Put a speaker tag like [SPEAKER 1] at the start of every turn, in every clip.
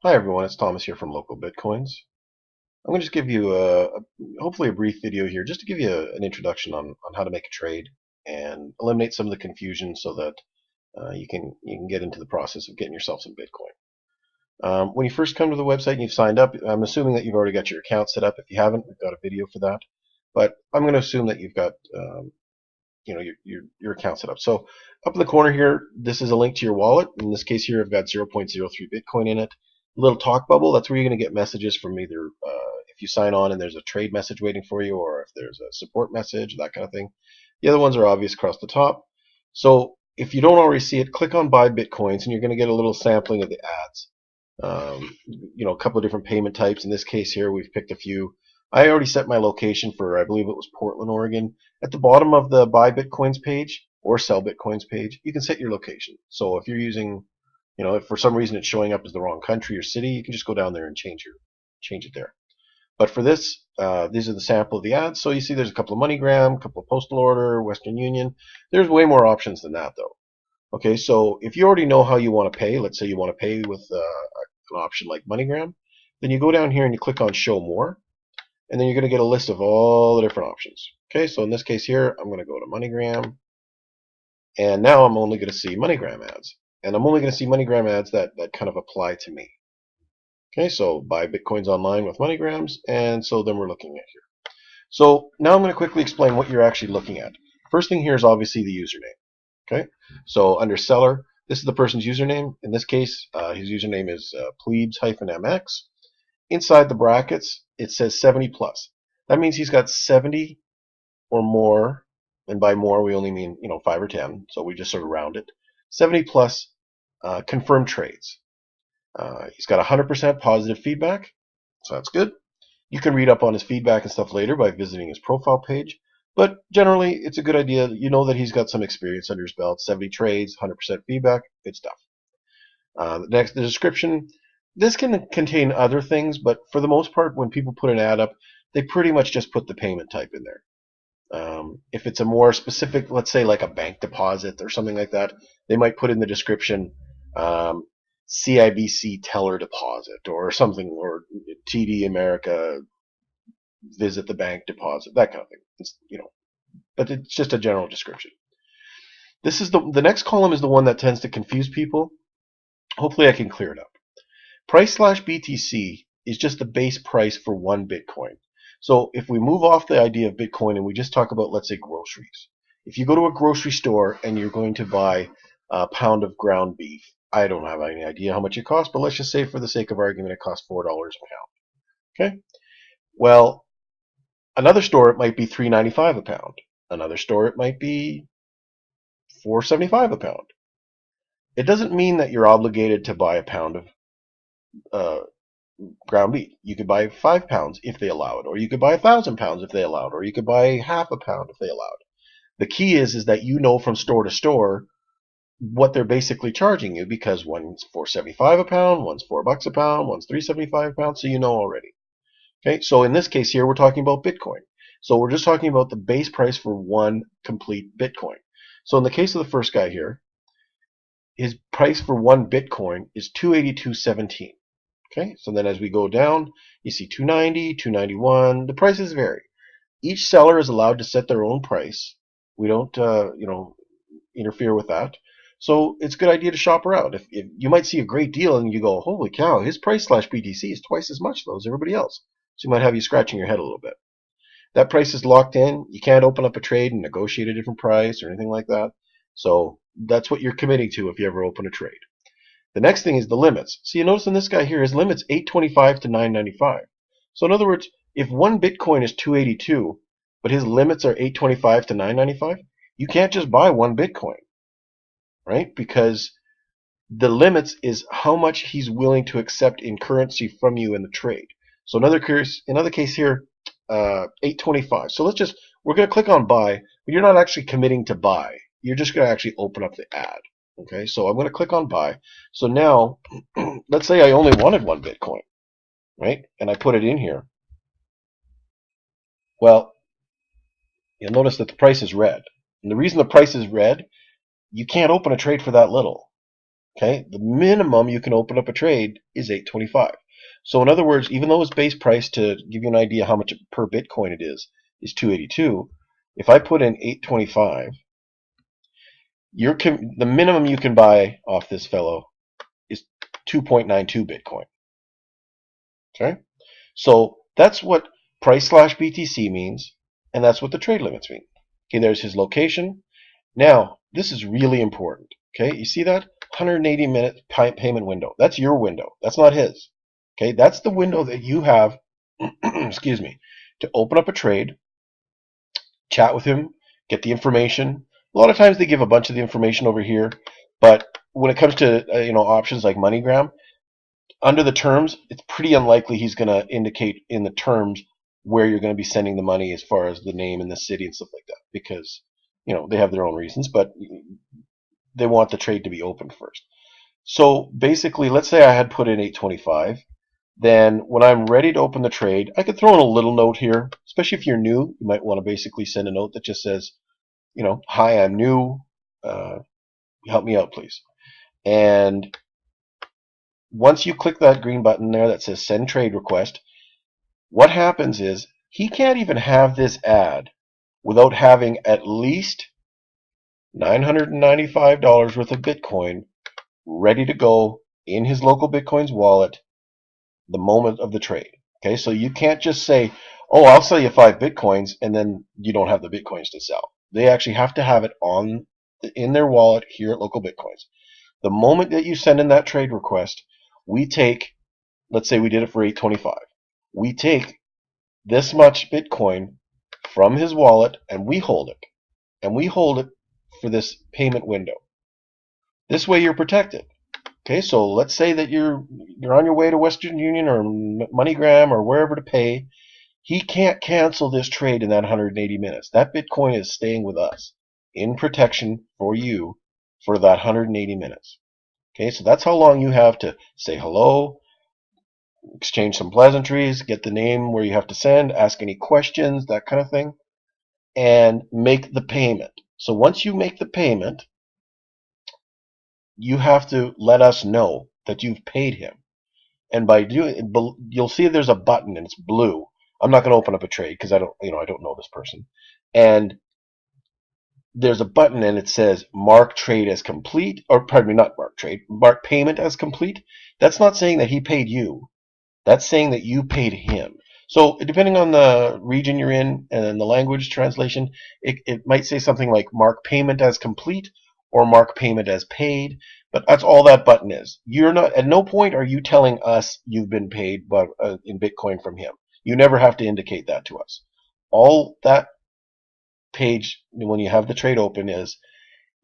[SPEAKER 1] Hi everyone, it's Thomas here from LocalBitcoins. I'm going to just give you hopefully a brief video here just to give you an introduction on how to make a trade and eliminate some of the confusion so that you can get into the process of getting yourself some Bitcoin. When you first come to the website and you've signed up, I'm assuming that you've already got your account set up. If you haven't, we've got a video for that. But I'm going to assume that you've got your account set up. So up in the corner here, this is a link to your wallet. In this case here, I've got 0.03 Bitcoin in it. A little talk bubble, that's where you're going to get messages from either if you sign on and there's a trade message waiting for you, or if there's a support message, that kind of thing. The other ones are obvious across the top. So if you don't already see it, click on buy Bitcoins and you're going to get a little sampling of the ads. A couple of different payment types. In this case here, we've picked a few. I already set my location for, I believe it was Portland, Oregon. At the bottom of the buy Bitcoins page or sell Bitcoins page, you can set your location. So if you're using, if for some reason it's showing up as the wrong country or city, you can just go down there and change it there. But for this, these are the sample of the ads. So you see there's a couple of MoneyGram, a couple of postal order, Western Union. There's way more options than that though. Okay, so if you already know how you want to pay, let's say you want to pay with an option like MoneyGram, then you go down here and you click on Show More, and then you're going to get a list of all the different options. Okay, so in this case here, I'm going to go to MoneyGram, and now I'm only going to see MoneyGram ads. And I'm only going to see MoneyGram ads that kind of apply to me. Okay, so buy Bitcoins online with MoneyGrams, and so then we're looking at here. So now I'm going to quickly explain what you're actually looking at. First thing here is obviously the username. Okay, so under seller, this is the person's username. In this case, his username is plebes-mx. Inside the brackets, it says 70 plus. That means he's got 70 or more, and by more we only mean 5 or 10, so we just sort of round it. 70 plus confirmed trades. He's got 100% positive feedback, so that's good. You can read up on his feedback and stuff later by visiting his profile page. But generally, it's a good idea. You know that he's got some experience under his belt. 70 trades, 100% feedback, good stuff. The description. This can contain other things, but for the most part, when people put an ad up, they pretty much just put the payment type in there. If it's a more specific, let's say like a bank deposit or something like that, they might put in the description CIBC teller deposit or something, or TD America visit the bank deposit, that kind of thing. But it's just a general description. This is the next column is the one that tends to confuse people. Hopefully I can clear it up. Price/BTC is just the base price for one Bitcoin. So if we move off the idea of Bitcoin and we just talk about, let's say, groceries. If you go to a grocery store and you're going to buy a pound of ground beef, I don't have any idea how much it costs, but let's just say for the sake of argument it costs $4 a pound. Okay? Well, another store it might be $3.95 a pound. Another store it might be $4.75 a pound. It doesn't mean that you're obligated to buy a pound of ground beef. You could buy 5 pounds if they allow it, or you could buy 1,000 pounds if they allow it, or you could buy half a pound if they allow it. The key is that you know from store to store what they're basically charging you, because one's $4.75 a pound, one's $4 a pound, one's $3.75 a pound, so you know already. Okay, so in this case here, we're talking about Bitcoin. So we're just talking about the base price for one complete Bitcoin. So in the case of the first guy here, his price for one Bitcoin is $282.17. Okay, so then as we go down, you see $290, $291. The prices vary. Each seller is allowed to set their own price. We don't, interfere with that. So it's a good idea to shop around. If you might see a great deal and you go, holy cow, his price/BTC is twice as much though as everybody else. So you might have you scratching your head a little bit. That price is locked in. You can't open up a trade and negotiate a different price or anything like that. So that's what you're committing to if you ever open a trade. The next thing is the limits. So you notice in this guy here, his limit's 825 to 995. So in other words, if one Bitcoin is 282, but his limits are 825 to 995, you can't just buy one Bitcoin, right? Because the limits is how much he's willing to accept in currency from you in the trade. So another case here, 825. So we're going to click on buy, but you're not actually committing to buy. You're just going to actually open up the ad. Okay, so I'm going to click on buy. So now, let's say I only wanted one Bitcoin, right? And I put it in here. Well, you'll notice that the price is red. And the reason the price is red, you can't open a trade for that little. Okay, the minimum you can open up a trade is 825. So in other words, even though its base price, to give you an idea how much per Bitcoin it is 282. If I put in 825, the minimum you can buy off this fellow is 2.92 Bitcoin. Okay, so that's what price slash BTC means, and that's what the trade limits mean. Okay, there's his location. Now, this is really important. Okay, you see that? 180-minute payment window. That's your window. That's not his. Okay, that's the window that you have, excuse me, to open up a trade, chat with him, get the information. A lot of times they give a bunch of the information over here, but when it comes to options like MoneyGram, under the terms, it's pretty unlikely he's going to indicate in the terms where you're going to be sending the money as far as the name and the city and stuff like that, because they have their own reasons, but they want the trade to be opened first. So basically, let's say I had put in 825. Then when I'm ready to open the trade, I could throw in a little note here, especially if you're new. You might want to basically send a note that just says, hi, I'm new. Help me out, please. And once you click that green button there that says send trade request, what happens is he can't even have this ad without having at least $995 worth of Bitcoin ready to go in his LocalBitcoins wallet the moment of the trade. Okay, so you can't just say, oh, I'll sell you 5 Bitcoins, and then you don't have the Bitcoins to sell. They actually have to have it in their wallet here at LocalBitcoins. The moment that you send in that trade request, we take, let's say we did it for 825. We take this much Bitcoin from his wallet and we hold it. And we hold it for this payment window. This way you're protected. Okay, so let's say that you're on your way to Western Union or MoneyGram or wherever to pay. He can't cancel this trade in that 180 minutes. That Bitcoin is staying with us in protection for you for that 180 minutes. Okay, so that's how long you have to say hello, exchange some pleasantries, get the name where you have to send, ask any questions, that kind of thing, and make the payment. So once you make the payment, you have to let us know that you've paid him. And by doing it, you'll see there's a button and it's blue. I'm not going to open up a trade because I don't know this person. And there's a button and it says mark trade as complete, or pardon me, not mark trade, mark payment as complete. That's not saying that he paid you. That's saying that you paid him. So depending on the region you're in and the language translation, it might say something like mark payment as complete or mark payment as paid. But that's all that button is. You're not, at no point are you telling us you've been paid in Bitcoin from him. You never have to indicate that to us. All that page, when you have the trade open, is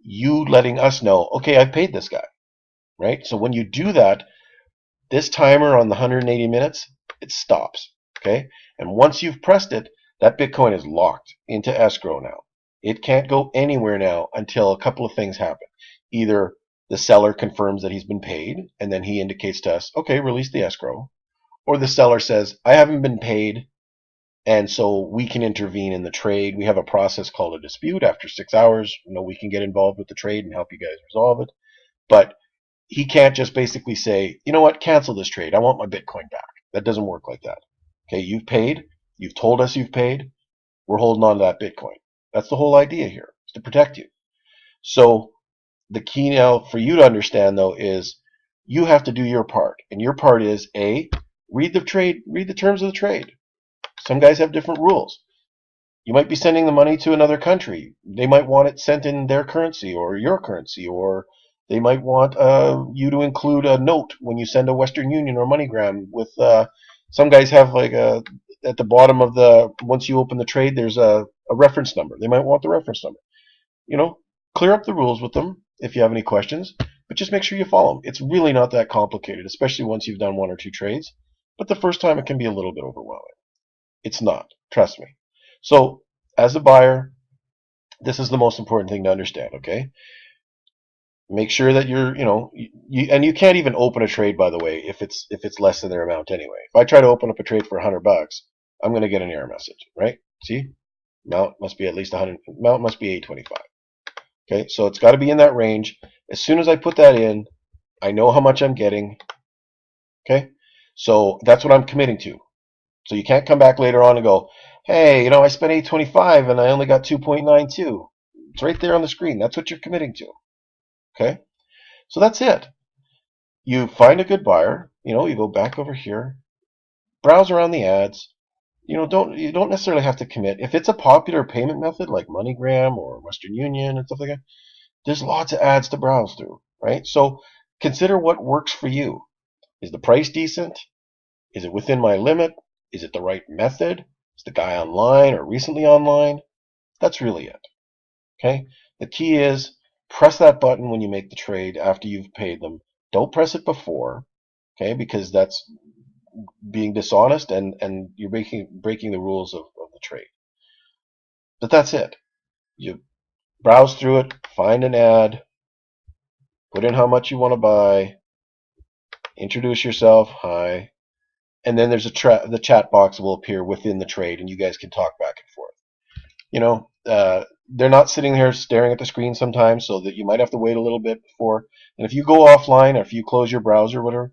[SPEAKER 1] you letting us know, okay, I've paid this guy, right? So when you do that, this timer on the 180 minutes, it stops, okay? And once you've pressed it, that Bitcoin is locked into escrow now. It can't go anywhere now until a couple of things happen. Either the seller confirms that he's been paid, and then he indicates to us, okay, release the escrow. Or the seller says, I haven't been paid, and so we can intervene in the trade. We have a process called a dispute. After 6 hours, we can get involved with the trade and help you guys resolve it. But he can't just basically say, you know what, cancel this trade. I want my Bitcoin back. That doesn't work like that. Okay, you've paid. You've told us you've paid. We're holding on to that Bitcoin. That's the whole idea here, is to protect you. So the key now for you to understand, though, is you have to do your part. And your part is, A, read the terms of the trade. Some guys have different rules. You might be sending the money to another country. They might want it sent in their currency or your currency, or they might want you to include a note when you send a Western Union or MoneyGram with some guys have at the bottom of once you open the trade, there's a reference number. They might want the reference number. Clear up the rules with them if you have any questions, but just make sure you follow them. It's really not that complicated, especially once you've done 1 or 2 trades. But the first time it can be a little bit overwhelming. It's not. Trust me. So as a buyer, this is the most important thing to understand, okay? Make sure that and you can't even open a trade, by the way, if it's less than their amount anyway. If I try to open up a trade for $100, I'm going to get an error message, right? See? Amount must be at least 100. Amount must be 825. Okay, so it's got to be in that range. As soon as I put that in, I know how much I'm getting. Okay, so that's what I'm committing to. So you can't come back later on and go, hey, I spent 825 and I only got 2.92. It's right there on the screen. That's what you're committing to. Okay, so that's it. You find a good buyer. You go back over here, browse around the ads. You don't necessarily have to commit. If it's a popular payment method like MoneyGram or Western Union and stuff like that, there's lots of ads to browse through, right? So consider what works for you. Is the price decent? Is it within my limit? Is it the right method? Is the guy online or recently online? That's really it. Okay? The key is press that button when you make the trade after you've paid them. Don't press it before, okay? Because that's being dishonest and you're breaking the rules of the trade. But that's it. You browse through it, find an ad, put in how much you want to buy, introduce yourself, hi, and then there's the chat box will appear within the trade, and you guys can talk back and forth. They're not sitting here staring at the screen sometimes, so that you might have to wait a little bit before. And if you go offline or if you close your browser or whatever,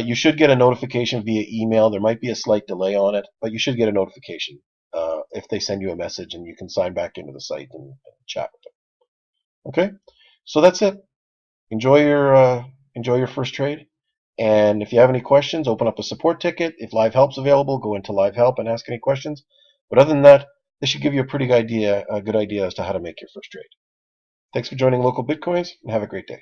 [SPEAKER 1] you should get a notification via email. There might be a slight delay on it, but you should get a notification if they send you a message, and you can sign back into the site and chat with them. Okay, so that's it. Enjoy your first trade. And if you have any questions, open up a support ticket. If live help's available, go into live help and ask any questions. But other than that, this should give you a good idea as to how to make your first trade. Thanks for joining Local Bitcoins, and have a great day.